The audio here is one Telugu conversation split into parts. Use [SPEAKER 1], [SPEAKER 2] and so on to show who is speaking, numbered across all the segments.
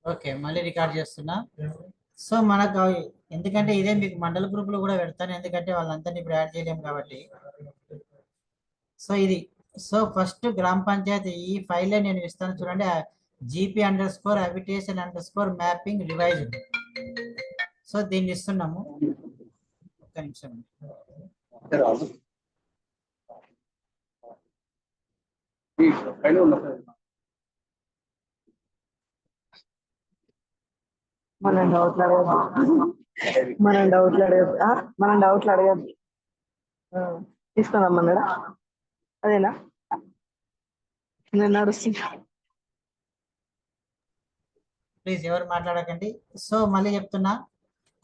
[SPEAKER 1] ఓకే, మళ్ళీ రికార్డ్ చేస్తున్నా. సో మనకు ఎందుకంటే ఇదే మీకు మండల గ్రూప్ లో కూడా పెడతాను, ఎందుకంటే వాళ్ళందరినీ ఇప్పుడు యాడ్ చేయలేము కాబట్టి. సో ఇది, సో ఫస్ట్ గ్రామ పంచాయతీ ఈ ఫైలే నేను ఇస్తాను చూడండి. GP_habitation_మ్యాపింగ్ రివైజ్డ్. సో దీన్ని ఇస్తున్నాము. ఒక్క నిమిషం.
[SPEAKER 2] మనం డౌట్లు అడగద్దు. మనం డౌట్లు అడగద్దు. తీసుకుందామన్నాడా? అదేనా నేను నడుస్తున్నా.
[SPEAKER 1] ప్లీజ్ ఎవరు మాట్లాడకండి. సో మళ్ళీ చెప్తున్నా,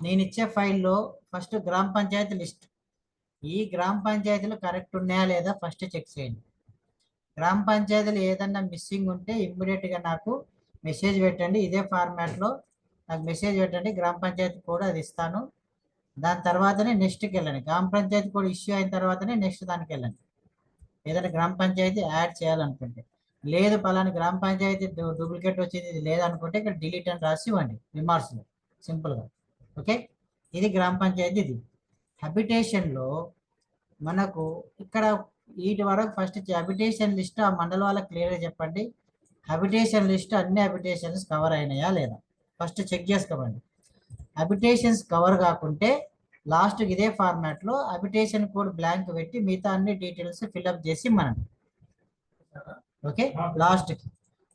[SPEAKER 1] నేను ఇచ్చే ఫైల్లో ఫస్ట్ గ్రామ పంచాయతీ లిస్ట్, ఈ గ్రామ పంచాయతీలు కరెక్ట్ ఉన్నాయా లేదా ఫస్ట్ చెక్ చేయండి. గ్రామ పంచాయతీలు ఏదన్నా మిస్సింగ్ ఉంటే ఇమ్మీడియట్గా నాకు మెసేజ్ పెట్టండి. ఇదే ఫార్మాట్లో నాకు మెసేజ్ పెట్టండి, గ్రామ పంచాయతీ కోడ్ అది ఇస్తాను. దాని తర్వాతనే నెక్స్ట్కి వెళ్ళండి. గ్రామ పంచాయతీ కోడ్ ఇష్యూ అయిన తర్వాతనే నెక్స్ట్ దానికి వెళ్ళండి, ఏదైనా గ్రామ పంచాయతీ యాడ్ చేయాలనుకుంటే. లేదు పలానా గ్రామ పంచాయతీ డూప్లికేట్ వచ్చింది ఇది లేదనుకుంటే ఇక్కడ డిలీట్ అని రాసి ఇవ్వండి రిమార్క్స్లో, సింపుల్గా. ఓకే, ఇది గ్రామ పంచాయతీ. ఇది హ్యాబిటేషన్లో మనకు ఇక్కడ వీటి వరకు ఫస్ట్ హ్యాబిటేషన్ లిస్ట్ ఆ మండలం వాళ్ళకి క్లియర్గా చెప్పండి. హ్యాబిటేషన్ లిస్ట్ అన్ని హ్యాబిటేషన్స్ కవర్ అయినాయా లేదా ఫస్ట్ చెక్ చేసుకోండి. హ్యాబిటేషన్స్ కవర్ కాకుంటే లాస్ట్కి ఇదే ఫార్మాట్లో హ్యాబిటేషన్ కోడ్ బ్లాంక్ పెట్టి మిగతా అన్ని డీటెయిల్స్ ఫిల్అప్ చేసి మనం. ఓకే, లాస్ట్కి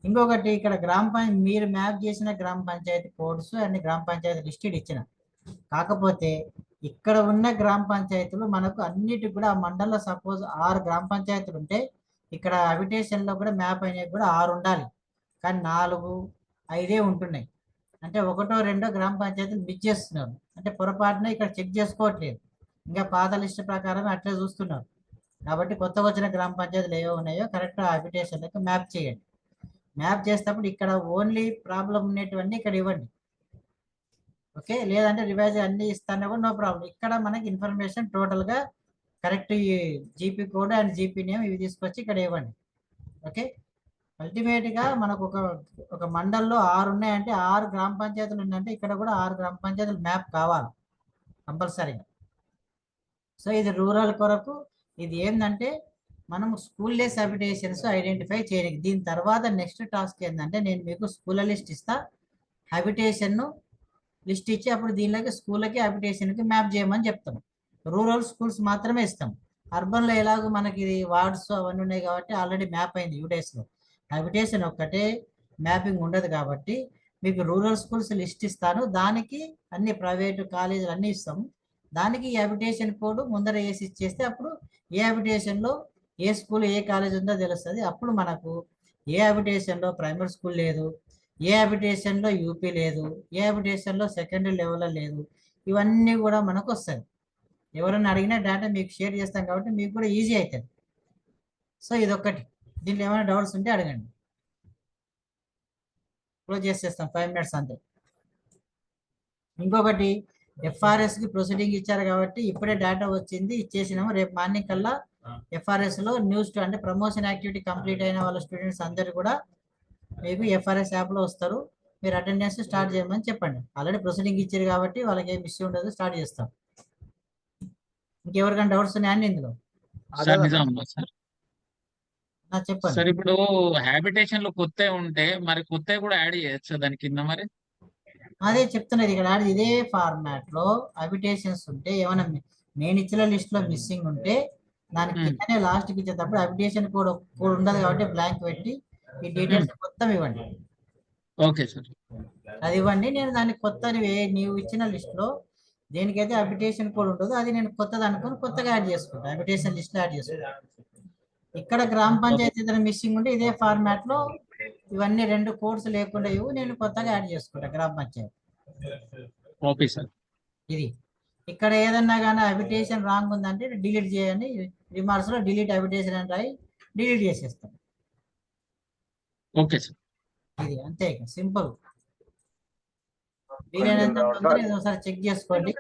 [SPEAKER 1] ఇంకొకటి, ఇక్కడ గ్రామ పంచాయతీ మీరు మ్యాప్ చేసిన గ్రామ పంచాయతీ కోడ్స్ అన్ని గ్రామ పంచాయతీ లిస్ట్ ఇచ్చిన, కాకపోతే ఇక్కడ ఉన్న గ్రామ పంచాయతీలు మనకు అన్నిటికి కూడా ఆ మండలంలో సపోజ్ 6 గ్రామ పంచాయతీలు ఉంటే ఇక్కడ హ్యాబిటేషన్లో కూడా మ్యాప్ అయినవి కూడా 6 ఉండాలి, కానీ 4, 5 ఉంటున్నాయి. అంటే 1, 2 గ్రామ పంచాయతీలు మిస్ చేస్తున్నారు, అంటే పొరపాటున ఇక్కడ చెక్ చేసుకోవట్లేదు, ఇంకా పాత లిస్ట్ ప్రకారం అట్లే చూస్తున్నారు. కాబట్టి కొత్తగా వచ్చిన గ్రామ పంచాయతీలు ఏవో ఉన్నాయో కరెక్ట్ హ్యాబిటేషన్లకు మ్యాప్ చేయండి. మ్యాప్ చేసేటప్పుడు ఇక్కడ ఓన్లీ ప్రాబ్లం ఉన్నటువంటి ఇక్కడ ఇవ్వండి. ఓకే, లేదంటే రివైజ్ అన్ని ఇస్తాను కూడా నో ప్రాబ్లం. ఇక్కడ మనకి ఇన్ఫర్మేషన్ టోటల్గా correct GP code and GP name ఇవి తీసుకొచ్చి ఇక్కడ ఇవ్వండి. ఓకే, అల్టిమేట్గా మనకు ఒక మండల్లో 6 ఉన్నాయంటే 6 గ్రామ పంచాయతీలు ఉన్నాయంటే ఇక్కడ కూడా 6 గ్రామ పంచాయతీలు మ్యాప్ కావాలి కంపల్సరీగా. సో ఇది రూరల్ కొరకు. ఇది ఏంటంటే మనం స్కూల్ లెస్ హ్యాబిటేషన్స్ ఐడెంటిఫై చేయడానికి. దీని తర్వాత నెక్స్ట్ టాస్క్ ఏంటంటే నేను మీకు స్కూల్ లిస్ట్ ఇస్తా, హ్యాబిటేషన్ లిస్ట్ ఇచ్చి అప్పుడు దీనిలోకి స్కూళ్ళకి హ్యాబిటేషన్కి మ్యాప్ చేయమని చెప్తాం. రూరల్ స్కూల్స్ మాత్రమే ఇస్తాం. అర్బన్లో ఎలాగో మనకి ఇది వార్డ్స్ అవన్నీ ఉన్నాయి కాబట్టి ఆల్రెడీ మ్యాప్ అయింది యూడేస్లో. హ్యాబిటేషన్ ఒక్కటే మ్యాపింగ్ ఉండదు కాబట్టి మీకు రూరల్ స్కూల్స్ లిస్ట్ ఇస్తాను, దానికి అన్ని ప్రైవేటు కాలేజీలు అన్నీ ఇస్తాము. దానికి హ్యాబిటేషన్ కోడ్ ముందర వేసి ఇచ్చేస్తే అప్పుడు ఏ హ్యాబిటేషన్లో ఏ స్కూల్ ఏ కాలేజ్ ఉందో తెలుస్తుంది. అప్పుడు మనకు ఏ హ్యాబిటేషన్లో ప్రైమరీ స్కూల్ లేదు, ఏ హ్యాబిటేషన్లో యూపీ లేదు, ఏ హ్యాబిటేషన్లో సెకండరీ లెవెల్లో లేదు, ఇవన్నీ కూడా మనకు వస్తుంది. ఎవరైనా అడిగినా డేటా మీకు షేర్ చేస్తాం కాబట్టి మీకు కూడా ఈజీ అవుతుంది. సో ఇదొక్కటి, దీంట్లో ఏమైనా డౌట్స్ ఉంటే అడగండి. క్లోజ్ చేసేస్తాం 5 minutes అంతే. ఇంకొకటి, FRSకి ప్రొసీడింగ్ ఇచ్చారు కాబట్టి ఇప్పుడే డేటా వచ్చింది ఇచ్చేసినాము. రేపు మార్నింగ్ కల్లా FRSలో న్యూస్ అంటే ప్రమోషన్ యాక్టివిటీ కంప్లీట్ అయిన వాళ్ళ స్టూడెంట్స్ అందరు కూడా మీకు FRS యాప్లో వస్తారు. మీరు అటెండెన్స్ స్టార్ట్ చేయమని చెప్పండి. ఆల్రెడీ ప్రొసీడింగ్ ఇచ్చారు కాబట్టి వాళ్ళకి ఏం ఇష్యూ ఉండదు, స్టార్ట్ చేస్తాం. ఇంకెవరికైనా డౌట్స్ ఉన్నాయండి ఇందులో?
[SPEAKER 3] సార్ నిజం సార్.
[SPEAKER 1] చెప్పండి
[SPEAKER 3] సార్ ఇప్పుడు హ్యాబిటేషన్ లో కొత్త ఉంటే మరి కొత్త కూడా యాడ్ చేయొచ్చు దాని కింద మరి?
[SPEAKER 1] అదే చెప్తున్నది ఇక్కడ, ఇదే ఫార్మాట్ లో హ్యాబిటేషన్స్ ఉంటే ఏమైనా నేను ఇచ్చిన లిస్ట్ లో మిస్సింగ్ ఉంటే దాని కిందనే లాస్ట్కి ఇచ్చేటప్పుడు హ్యాబిటేషన్ కోడ్ ఉండదు కాబట్టి బ్లాంక్ పెట్టి ఈ డీటెయిల్స్ మొత్తం ఇవ్వండి.
[SPEAKER 3] ఓకే సార్,
[SPEAKER 1] అది ఇవ్వండి. నేను దానికి కొత్త నీవు ఇచ్చిన లిస్ట్ లో దేనికైతే హ్యాబిటేషన్ కోడ్ ఉంటుందో అది నేను కొత్తది అనుకుని కొత్తగా యాడ్ చేసుకుంటాను, హ్యాబిటేషన్ లిస్ట్ యాడ్ చేసుకుంటాను. ఇక్కడ గ్రామ పంచాయతీ ఏదైనా మిస్సింగ్ ఉంటే ఇదే ఫార్మాట్ లో ఇవన్నీ 2 కోడ్స్ లేకుండా నేను కొత్తగా యాడ్ చేసుకుంటా గ్రామ పంచాయతీ.
[SPEAKER 3] Okay sir.
[SPEAKER 1] ఇది ఇక్కడ ఏదన్నా కానీ హ్యాబిటేషన్ రాంగ్ ఉందంటే డిలీట్ చేయండి, రిమార్క్స్ లో డిలీట్ హ్యాబిటేషన్ అని రాయి డిలీట్ చేసేస్తాం.
[SPEAKER 3] ఓకే సార్,
[SPEAKER 1] ఇది అంతే, సింపుల్. వీలైనంత తొందరగా ఒకసారి చెక్ చేసుకోండి.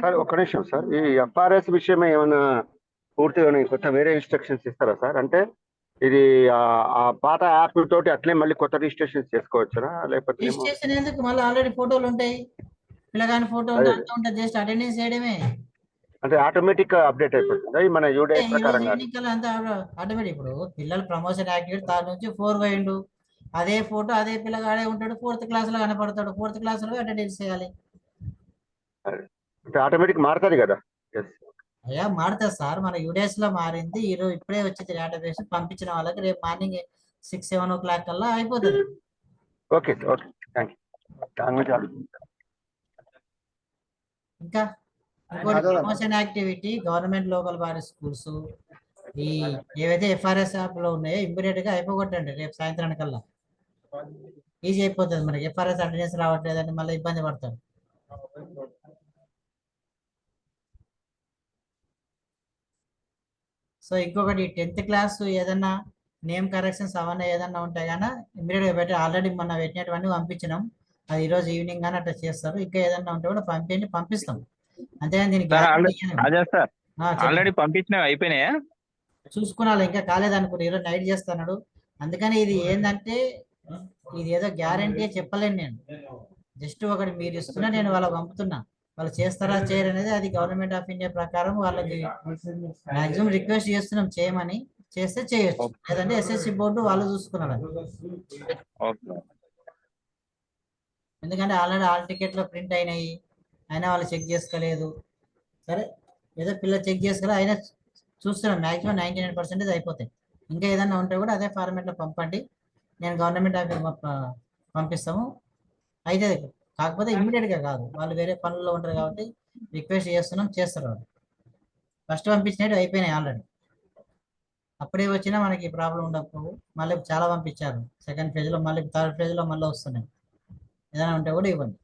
[SPEAKER 4] సార్ ఒక్క నిమిషం సార్, ఈ FRS విషయమే ఏమైనా పూర్తిగా కొత్త వేరే ఇన్స్ట్రక్షన్స్ ఇస్తారా సార్? అంటే ఇది ఆ పాత యాప్ తోటి అట్లే మళ్ళీ కొత్త రిజిస్ట్రేషన్ చేసుకోవచ్చునా లేకపోతే ఏమో?
[SPEAKER 1] రిజిస్ట్రేషన్ ఎందుకు, మళ్ళీ ఆల్రెడీ ఫోటోలు ఉంటాయి, పిల్లగాని ఫోటో ఉంటే
[SPEAKER 4] అదే.
[SPEAKER 1] అంతా ఉంటుంది, జస్ట్ అటెండెన్స్ చేయడమే.
[SPEAKER 4] అంటే ఆటోమేటిక్ అప్డేట్ అయిపోతుంది మన యూడే
[SPEAKER 1] ఈ రోజు
[SPEAKER 4] ప్రకారంగా.
[SPEAKER 1] ఈవినింగ్ కల్లా అంతా ఆటోమేటిక్. ఇప్పుడు పిల్లలు ప్రమోషన్ యాక్టివిటీ తాను నుంచి 4 పోయిండు, అదే ఫోటో అదే పిల్లగాడే ఉంటాడు, 4th క్లాస్ లో కనపడతాడు, 4th క్లాస్ లో అటెండెన్స్ చేయాలి.
[SPEAKER 4] అంటే ఆటోమేటిక్ మారుతుంది కదా. ఎస్.
[SPEAKER 1] అయ్యా మారుతుంది సార్, మన యూడిఎస్ లో మారింది, ఈరోజు ఇప్పుడే వచ్చింది డేటాబేస్, పంపించిన వాళ్ళకి రేపు మార్నింగ్ 6-7 o'clock కల్లా అయిపోతుంది.
[SPEAKER 4] Okay sir, okay, thank you. దాని గురించి ఆలోచించాను.
[SPEAKER 1] ఇంకా ఇంకోటి promotion activity government local body schools ఈ ఏవైతే ఎఫ్ఆర్ఎస్ యాప్ లో ఉన్నాయో ఇమ్మీడియట్ గా అయిపోగొట్టండి రేపు సాయంత్రానికల్లా. ఈజీ అయిపోతుంది, మనకి ఎఫ్ఆర్ఎస్ అటెండెన్స్ రావట్లేదని మళ్ళీ ఇబ్బంది పడతారు. సో ఇంకొకటి 10th క్లాస్ ఏదన్నా నేమ్ కరెక్షన్స్ అవన్నీ ఏదన్నా ఉంటాయి కానీ ఇమ్మీడియట్ గా పెట్టి, ఆల్రెడీ మొన్న పెట్టినటువంటి పంపించినాం, అది ఈరోజు ఈవినింగ్ కానీ అట్లా చేస్తారు. ఇంకా ఏదన్నా ఉంటే కూడా పంపిస్తాం, అంతేగాని దీనికి
[SPEAKER 5] సార్
[SPEAKER 1] guarantee ఇయ్యను.
[SPEAKER 5] అదే సార్
[SPEAKER 1] చెప్పండి.
[SPEAKER 5] ఆల్రెడీ పంపించినవి అయిపోయినాయా?
[SPEAKER 1] చూసుకున్నాను, ఇంకా కాలేదనుకుని ఈరోజు నైట్ చేస్తున్నాడు. అందుకని ఇది ఏంటంటే ఇది ఏదో గ్యారంటీ చెప్పలేను నేను, జస్ట్ ఒకటి మీరు ఇస్తున్నా, నేను వాళ్ళకి పంపుతున్నా, వాళ్ళు చేస్తారా చేయరు అనేది అది గవర్నమెంట్ ఆఫ్ ఇండియా ప్రకారం వాళ్ళకి మాక్సిమం రిక్వెస్ట్ చేస్తున్నాం చేయమని, చేస్తే చేయొచ్చు, లేదంటే ఎస్ఎస్సి బోర్డు వాళ్ళు చూసుకున్నారు అది.
[SPEAKER 5] ఓకే.
[SPEAKER 1] ఎందుకంటే ఆల్రెడీ హాల్ టికెట్లో ప్రింట్ అయినాయి, అయినా వాళ్ళు చెక్ చేసుకోలేదు. సరే ఏదో పిల్లలు చెక్ చేసుకోలే, అయినా చూస్తున్నాం మ్యాక్సిమం 99% అయిపోతాయి. ఇంకా ఏదైనా ఉంటే కూడా అదే ఫార్మేట్లో పంపండి, నేను గవర్నమెంట్ ఆఫీస్ పంపిస్తాము. అయితే కాకపోతే ఇమ్మీడియట్గా కాదు, వాళ్ళు వేరే పనుల్లో ఉంటారు కాబట్టి రిక్వెస్ట్ చేస్తున్నాం, చేస్తారు వాళ్ళు. ఫస్ట్ పంపించినట్టు అయిపోయినాయి ఆల్రెడీ, అప్పుడే వచ్చినా మనకి ప్రాబ్లం ఉండకపోవు. మళ్ళీ చాలా పంపించారు సెకండ్ ఫేజ్లో, మళ్ళీ థర్డ్ ఫేజ్లో మళ్ళీ వస్తున్నాయి, ఏదైనా ఉంటే కూడా ఇవ్వండి.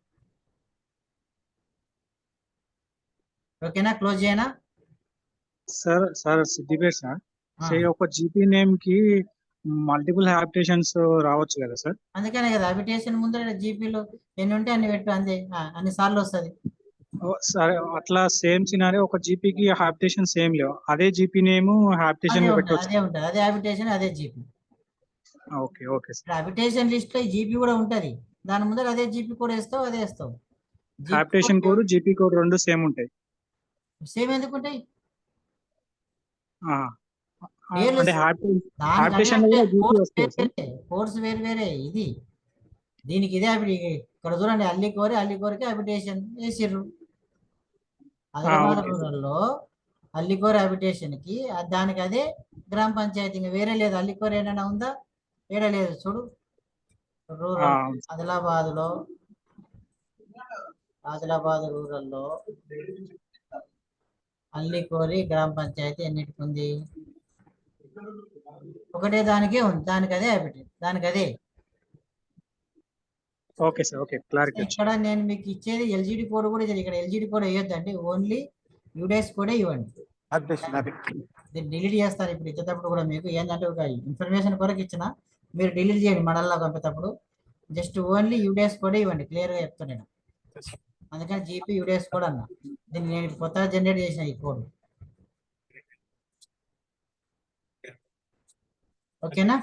[SPEAKER 1] ఓకేనా, క్లోజ్ చేయనా?
[SPEAKER 6] సార్ సార్ సిద్దిపేట సార్,
[SPEAKER 1] ఆ.
[SPEAKER 6] సే ఒక జీపీ నేమ్ కి మల్టిపుల్ హ్యాబిటేషన్స్ రావచ్చు కదా సార్?
[SPEAKER 1] అందుకనే కదా అబిటేషన్ ముందర జీపీలో ఎన్ని ఉంటే అన్ని పెట్టు, అంతే, అన్ని సార్లు వస్తుంది.
[SPEAKER 6] సరే, అట్లా సేమ్ సినారీ ఒక జీపీకి హ్యాబిటేషన్ సేమ్ లేవు, అదే జీపీ నేమ్ హ్యాబిటేషన్
[SPEAKER 1] అదే
[SPEAKER 6] పెట్టవచ్చు.
[SPEAKER 1] ఉంటుంది, అదే అబిటేషన్ అదే GP.
[SPEAKER 6] Okay okay sir.
[SPEAKER 1] Habitation list లో ఈ జీపీ కూడా ఉంటది, దాని ముందర అదే జీపీ కూడా వేస్తావు, అదే వేస్తావు.
[SPEAKER 6] హ్యాబిటేషన్ కోడ్ జీపీ కోడ్ రెండు సేమ్ ఉంటాయి.
[SPEAKER 1] సేమ్ ఎందుకు ఉంటాయి?
[SPEAKER 6] ఆ, అంటే
[SPEAKER 1] దానికంటే
[SPEAKER 6] హ్యాబిటేషన్ కూడా జీపీ వస్తాయి సార్.
[SPEAKER 1] కోర్స్ వేరు వేరే, ఇది దీనికి ఇదే ఇక్కడ చూడండి, అల్లికోరికి అబిటేషన్ వేసిర్రు. ఆదిలాబాద్
[SPEAKER 6] ఓకే.
[SPEAKER 1] రూరల్లో అల్లికోర అబిటేషన్ కి దానికి అదే గ్రామ పంచాయతీ, ఇంకా వేరే లేదు. అల్లికోర ఏమైనా ఉందా? వేరే లేదు, చూడు. రూరల్ ఆదిలాబాద్ రూరల్లో అల్లికోరి గ్రామ పంచాయతీ ఎన్నిటికి ఉంది? ఒకటే దానికే ఉంది, దానికి అదే అబిటేషన్, దానికి అదే.
[SPEAKER 6] Okay sir, okay, clarity.
[SPEAKER 1] ఇక్కడ నేను మీకు ఇచ్చేది ఎల్జిడి కోడ్ కూడా ఇచ్చేది, ఇక్కడ ఎల్జిడి కోడ్ వేయొద్దండి, ఓన్లీ యూడేస్ కోడే ఇవ్వండి. దీన్ని డిలీట్ చేస్తాను ఇప్పుడు ఇచ్చేటప్పుడు కూడా. మీకు ఏంటంటే ఒక ఇన్ఫర్మేషన్ కొరకు ఇచ్చిన, మీరు డిలీట్ చేయండి మడల్లా పంపేటప్పుడు, జస్ట్ ఓన్లీ యూడేస్ కోడే ఇవ్వండి, క్లియర్గా చెప్తాను నేను. అందుకని జీపీ యూడేస్ కోడ్ అన్న, దీన్ని నేను కొత్తగా జనరేట్ చేసిన ఈ కోడ్. ఓకేనా?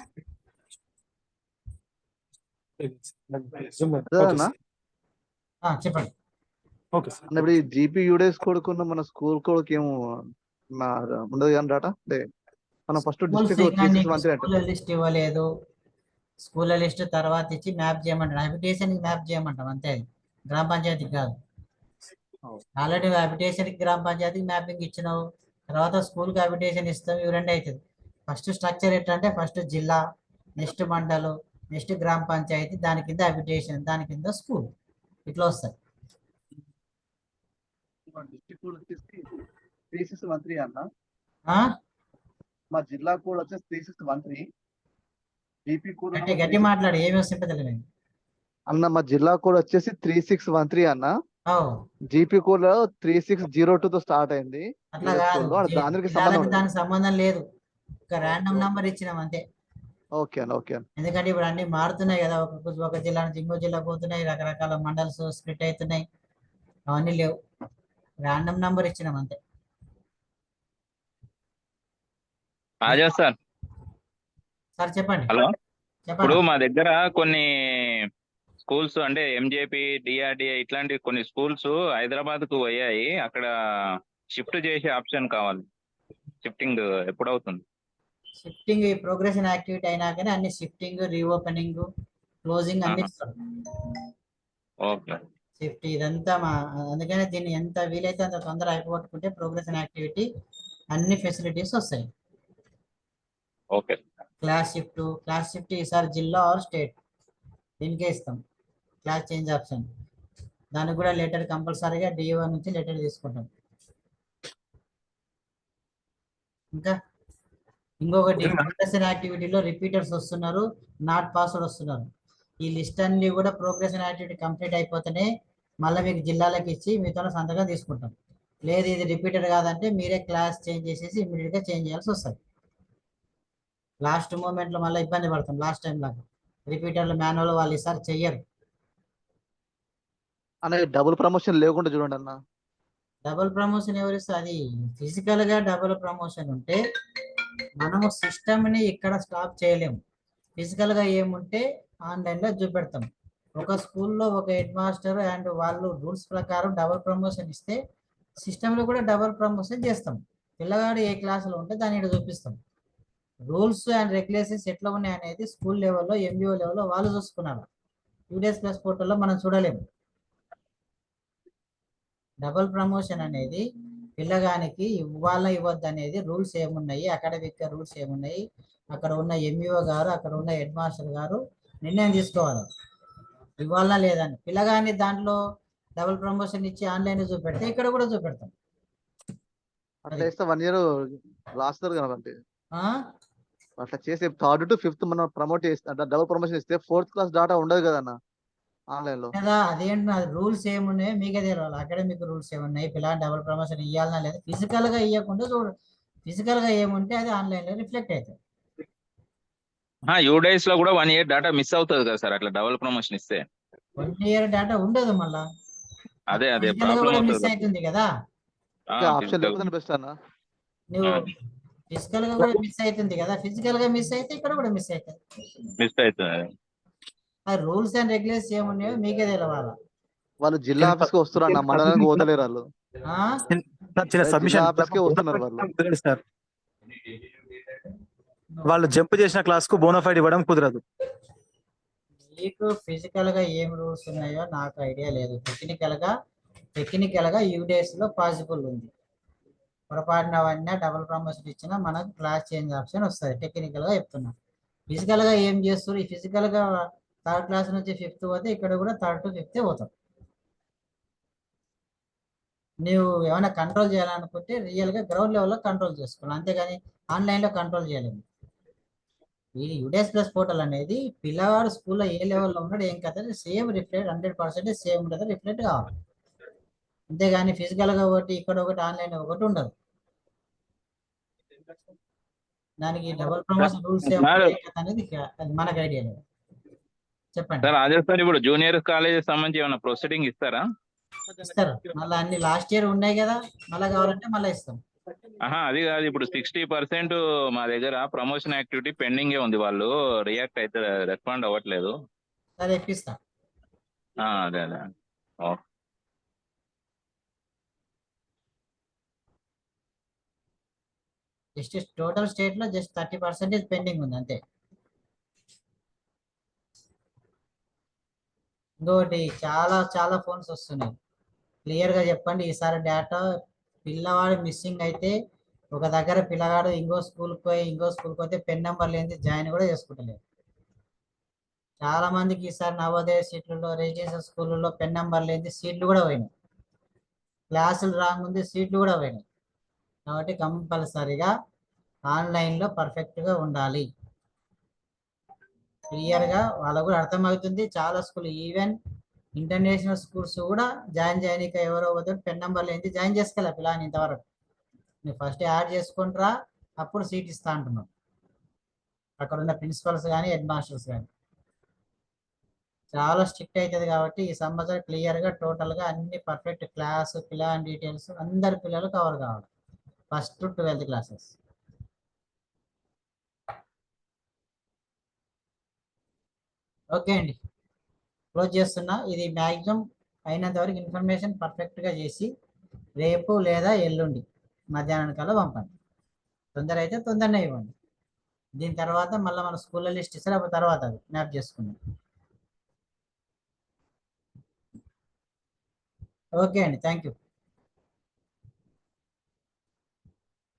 [SPEAKER 1] చెప్పండి.
[SPEAKER 7] ఇప్పుడు ఈ జీపీ యూడేస్ కొడుకున్న మన స్కూల్ కోడ్కి ఏమో ఉండదు కానీ డాటా, మనం ఫస్ట్
[SPEAKER 1] స్కూల్ లిస్ట్ ఇవ్వలేదు, స్కూల్ లిస్ట్ తర్వాత ఇచ్చి మ్యాప్ చేయమంటాం, అబిటేషన్ మ్యాప్ చేయమంటాం అంతే, గ్రామ పంచాయతీకి కాదు. ఆల్రెడీ అబిటేషన్ గ్రామ పంచాయతీకి మ్యాపింగ్ ఇచ్చినావు, తర్వాత స్కూల్కి అబిటేషన్ ఇస్తాం, ఇవి రెండు అవుతుంది. ఫస్ట్ స్ట్రక్చర్ ఎట్లంటే ఫస్ట్ జిల్లా, నెక్స్ట్ మండలం, నెక్స్ట్ గ్రామ పంచాయతీ, దాని కింద అబిటేషన్, దాని కింద స్కూల్, ఇట్లా వస్తాయి.
[SPEAKER 7] డిస్ట్రిక్ట్ కోడ్ వచ్చేసి 3613 అన్న,
[SPEAKER 1] ఆ?
[SPEAKER 7] మా జిల్లా కోడ్ వచ్చేసి 3613, జీపీ కోడ్
[SPEAKER 1] అంటే గట్టి మాట్లాడు, ఏమి వస్తుంటుంది లేదు
[SPEAKER 7] అన్న. మా జిల్లా కోడ్ వచ్చేసి 3613 అన్న,
[SPEAKER 1] ఓ,
[SPEAKER 7] జీపీ కోడ్ 3602 తో స్టార్ట్ అయింది.
[SPEAKER 1] అట్లా కాదు, దానికి సంబంధం లేదు, ఒక ర్యాండమ్ నంబర్ ఇచ్చినాం అంతే.
[SPEAKER 7] ఓకే అన్న, ఓకే అన్న. ఎందుకంటే
[SPEAKER 1] ఇప్పుడు అన్ని మారుతున్నాయి కదా, ఒక జిల్లా నుంచి ఇంకో జిల్లా పోతున్నాయి, రకరకాల మండల్స్ స్ప్లిట్ అవుతున్నాయి, అవన్నీ లేవు, ర్యాండమ్ నంబర్ ఇచ్చినాం అంతే.
[SPEAKER 5] రాజా సార్,
[SPEAKER 1] సార్ చెప్పండి.
[SPEAKER 5] హలో ఇప్పుడు
[SPEAKER 1] చెప్పండి.
[SPEAKER 5] మా దగ్గర కొన్ని స్కూల్స్ అంటే ఎంజేపీ డిఆర్డిఏ ఇట్లాంటి కొన్ని స్కూల్స్ హైదరాబాద్ కు పోయాయి. అక్కడ షిఫ్ట్ చేసే ఆప్షన్ కావాలి. షిఫ్టింగ్ ఎప్పుడు అవుతుంది?
[SPEAKER 1] షిఫ్టింగ్ ఈ ప్రోగ్రెషన్ యాక్టివిటీ అయినాకనే అన్ని షిఫ్టింగ్, రీఓపెనింగ్, క్లోజింగ్ అన్ని
[SPEAKER 5] ఆహా.
[SPEAKER 1] ఇస్తారు.
[SPEAKER 5] ఓకే.
[SPEAKER 1] షిఫ్ట్ ఇదంతా అందుకనే దీన్ని ఎంత వీలైతే అంత తొందర అయిపోగొట్టుకుంటే ప్రోగ్రెషన్ యాక్టివిటీ అన్ని ఫెసిలిటీస్ వస్తాయి.
[SPEAKER 5] ఓకే.
[SPEAKER 1] క్లాస్ షిఫ్ట్ ఈసారి జిల్లా ఆర్ స్టేట్ దీనికే ఇస్తాం. క్లాస్ చేంజ్ ఆప్షన్ దానికి కూడా లెటర్ కంపల్సరీగా డిఓ నుంచి లెటర్ తీసుకుంటాం. ఇంకా ఇంకొకటి ప్రోగ్రెషన్ యాక్టివిటీలో రిపీటర్స్ వస్తున్నారు, నాట్ పాస్వర్డ్ వస్తున్నారు. ఈ లిస్ట్ అన్ని కూడా ప్రోగ్రెషన్ యాక్టివిటీ కంప్లీట్ అయిపోతేనే మళ్ళీ మీకు జిల్లాలకు ఇచ్చి మీతో సంతకం తీసుకుంటాం. లేదు ఇది రిపీటెడ్ కాదంటే మీరే క్లాస్ చేంజ్ చేసేసి ఇమీడియట్ గా చేంజ్ చేయాల్సి వస్తుంది. లాస్ట్ మూమెంట్ లో మళ్ళీ ఇబ్బంది పడతాం. లాస్ట్ టైం లాగా రిపీటర్లు మాన్యువల్ వాళ్ళు ఈసారి చెయ్యరు.
[SPEAKER 7] అనే డబుల్ ప్రమోషన్ లేకుండా చూడండి అన్న.
[SPEAKER 1] డబుల్ ప్రమోషన్ ఎవరిస్తే అది ఫిజికల్ గా డబుల్ ప్రమోషన్ ఉంటే మనము సిస్టమ్ ని ఇక్కడ స్టాప్ చేయలేము. ఫిజికల్ గా ఏముంటే ఆన్లైన్ లో చూపెడతాం. ఒక స్కూల్లో ఒక హెడ్ మాస్టర్ అండ్ వాళ్ళు రూల్స్ ప్రకారం డబుల్ ప్రమోషన్ ఇస్తే సిస్టమ్ లో కూడా డబుల్ ప్రమోషన్ చేస్తాం. పిల్లగాడు ఏ క్లాసులో ఉంటే దాన్ని ఇక్కడ చూపిస్తాం. రూల్స్ అండ్ రెగ్యులేషన్స్ ఎట్లా ఉన్నాయి అనేది స్కూల్ లెవెల్లో, ఎంబీఓ లెవెల్లో వాళ్ళు చూసుకున్నారు. యూడీఎస్ ప్లస్ పోర్టల్లో మనం చూడలేము. డబుల్ ప్రమోషన్ అనేది పిల్లగానికి ఇవ్వాలా ఇవ్వద్దు అనేది రూల్స్ ఏమున్నాయి, అకాడమిక్ రూల్స్ ఏమున్నాయి, అక్కడ ఉన్న ఎంఈఓ గారు, అక్కడ ఉన్న హెడ్ మాస్టర్ గారు నిర్ణయం తీసుకోవాలి ఇవ్వాలా లేదని. పిల్లగాని దాంట్లో డబుల్ ప్రమోషన్ ఇచ్చి ఆన్లైన్ చూపెడితే ఇక్కడ కూడా చూపెడతాం.
[SPEAKER 7] అట్లా ఇస్తే 1 year రాస్తారు కదండి.
[SPEAKER 1] ఆ?
[SPEAKER 7] అట్లా చేసి 3rd to 5th మనం ప్రమోట్ చేస్తే డబుల్ ప్రమోషన్ ఇస్తే 4th క్లాస్ డాటా ఉండదు కదన్న ఆన్లైన్ లో.
[SPEAKER 1] కదా అదేంటి అది రూల్స్ ఏమున్నాయో మీకే తెలియాలి. అకాడమిక్ రూల్స్ ఏమున్నాయి, పిల్లలు డబుల్ ప్రమోషన్ ఇవ్వాలన్నా లేదా, ఫిజికల్ గా ఇవ్వకుండా చూడు. ఫిజికల్ గా ఏముంటే అది ఆన్లైన్ లో రిఫ్లెక్ట్ అవుతుంది.
[SPEAKER 5] యూడైస్ లో కూడా 1 year డేటా మిస్ అవుతుంది కదా సార్ అట్లా డబుల్ ప్రమోషన్ ఇస్తే?
[SPEAKER 1] 1 year డేటా ఉండదు మళ్ళా.
[SPEAKER 5] అదే
[SPEAKER 1] ఫిజికల్ గా
[SPEAKER 5] ప్రాబ్లం
[SPEAKER 1] కూడా మిస్
[SPEAKER 5] అవుతుంది.
[SPEAKER 1] అవుతుంది కదా.
[SPEAKER 7] ఆప్షన్ లేకపోతే బెస్ట్ అన్న.
[SPEAKER 1] నువ్వు ఫిజికల్ గా కూడా మిస్ అవుతుంది కదా. ఫిజికల్ గా మిస్ అయితే ఇక్కడ కూడా మిస్ అవుతుంది.
[SPEAKER 5] మిస్ అవుతుంది.
[SPEAKER 1] ఆ రూల్స్ అండ్ రెగ్యులేషన్స్ ఏమున్నాయో మీకే తెలవాలా.
[SPEAKER 7] వాళ్ళు జిల్లా ఆఫీస్ కి వస్తున్నారు అన్న, మండలానికి పోతలేరు వాళ్ళు.
[SPEAKER 1] ఆ?
[SPEAKER 8] చిన్న
[SPEAKER 7] జిల్లా
[SPEAKER 8] సబ్మిషన్
[SPEAKER 7] ఆఫీస్ కే వస్తున్నారు వాళ్ళు.
[SPEAKER 8] సార్ వాళ్ళు జంప్ చేసిన క్లాస్ కు బోనోఫైడ్ ఇవ్వడం కుదరదు.
[SPEAKER 1] మీకు ఫిజికల్ గా ఏం రూల్స్ ఉన్నాయో నాకు ఐడియా లేదు. టెక్నికల్ గా యూడేస్ లో పాసిబుల్ ఉంది. పొరపాటున అవన్నీ డబుల్ ప్రమోషన్ ఇచ్చినా మనకు క్లాస్ చేంజ్ ఆప్షన్ వస్తుంది. టెక్నికల్ గా చెప్తున్నా. ఫిజికల్ గా ఏం చేస్తారు? ఈ ఫిజికల్ గా 3rd క్లాస్ నుంచి 5th పోతే ఇక్కడ కూడా 3rd to 5th పోతాం. నువ్వు ఏమైనా కంట్రోల్ చేయాలనుకుంటే రియల్ గా గ్రౌండ్ లెవెల్లో కంట్రోల్ చేసుకోవాలి, అంతేగాని ఆన్లైన్ లో కంట్రోల్ చేయలేము. ఈ యూడీఎస్ ప్లస్ పోర్టల్ అనేది పిల్లవాడు స్కూల్లో ఏ లెవెల్లో ఉన్నాడు ఏం కదా సేమ్ రిఫ్లెక్ట్ 100% సేమ్ ఉంటుంది, రిఫ్లెక్ట్ కావాలి. అంతేగాని ఫిజికల్ గా ఒకటి ఇక్కడ ఒకటి ఆన్లైన్ ఒకటి ఉండదు. దానికి డబుల్ ప్రమోషన్ రూల్స్ అనేది అది మనకు ఐడియా లేదు. చెప్పండి
[SPEAKER 5] సార్ అదే సార్ ఇప్పుడు జూనియర్ కాలేజ్ సంబంధించి ఏమైనా ప్రొసీడింగ్ ఇస్తారా?
[SPEAKER 1] ఇస్తారు. మళ్ళీ అన్ని లాస్ట్ ఇయర్ ఉన్నాయి కదా, మళ్ళీ కావాలంటే మళ్ళీ ఇస్తాం.
[SPEAKER 5] అది కాదు, ఇప్పుడు 60% మా దగ్గర ప్రమోషన్ యాక్టివిటీ పెండింగ్ ఉంది. వాళ్ళు రియాక్ట్ అయితే రెస్పాండ్ అవ్వట్లేదు.
[SPEAKER 1] అది ఇప్పిస్తా.
[SPEAKER 5] అదే ఓకే.
[SPEAKER 1] జస్ట్ టోటల్ స్టేట్ లో జస్ట్ 30% పెండింగ్ ఉంది అంతే. ఇంకోటి చాలా ఫోన్స్ వస్తున్నాయి. క్లియర్ గా చెప్పండి ఈసారి డేటా పిల్లవాడు మిస్సింగ్ అయితే ఒక దగ్గర పిల్లగాడు ఇంకో స్కూల్కి పోతే పెన్ నెంబర్ లేని జాయిన్ కూడా చేసుకుంటలేదు. చాలా మందికి ఈసారి నవోదయ సీట్లలో, రెసిడెన్షియల్ స్కూళ్ళలో పెన్ నెంబర్ లేని సీట్లు కూడా పోయినాయి. క్లాసులు రాకముందు సీట్లు కూడా పోయినాయి. కాబట్టి కంపల్సరిగా ఆన్లైన్లో పర్ఫెక్ట్గా ఉండాలి. క్లియర్గా వాళ్ళకు కూడా అర్థమవుతుంది. చాలా స్కూల్ ఈవెన్ ఇంటర్నేషనల్ స్కూల్స్ కూడా జాయిన్ ఎవరో పోతాడు పెన్ నెంబర్ లేని జాయిన్ చేసుకోలే పిల్లని ఇంతవరకు. నువ్వు ఫస్ట్ యాడ్ చేసుకుంటారా అప్పుడు సీట్ ఇస్తా అంటున్నావు. అక్కడ ఉన్న ప్రిన్సిపల్స్ కానీ హెడ్ మాస్టర్స్ కానీ చాలా స్ట్రిక్ట్ అవుతుంది. కాబట్టి ఈ సంవత్సరం క్లియర్గా టోటల్గా అన్ని పర్ఫెక్ట్ క్లాస్ పిల్లల డీటెయిల్స్ అందరి పిల్లలు కవర్ కావాలి, 1st to 12th classes. Okay అండి, క్లోజ్ చేస్తున్నా. ఇది మ్యాక్సిమం అయినంత వరకు ఇన్ఫర్మేషన్ పర్ఫెక్ట్గా చేసి రేపు లేదా ఎల్లుండి మధ్యాహ్నం కల్లా పంపండి. తొందర అయితే తొందరనే ఇవ్వండి. దీని తర్వాత మళ్ళీ మన స్కూల్లో లిస్ట్ ఇస్తారు, అప్పుడు తర్వాత అది మ్యాప్ చేసుకుందాం. ఓకే అండి, థ్యాంక్ యూ.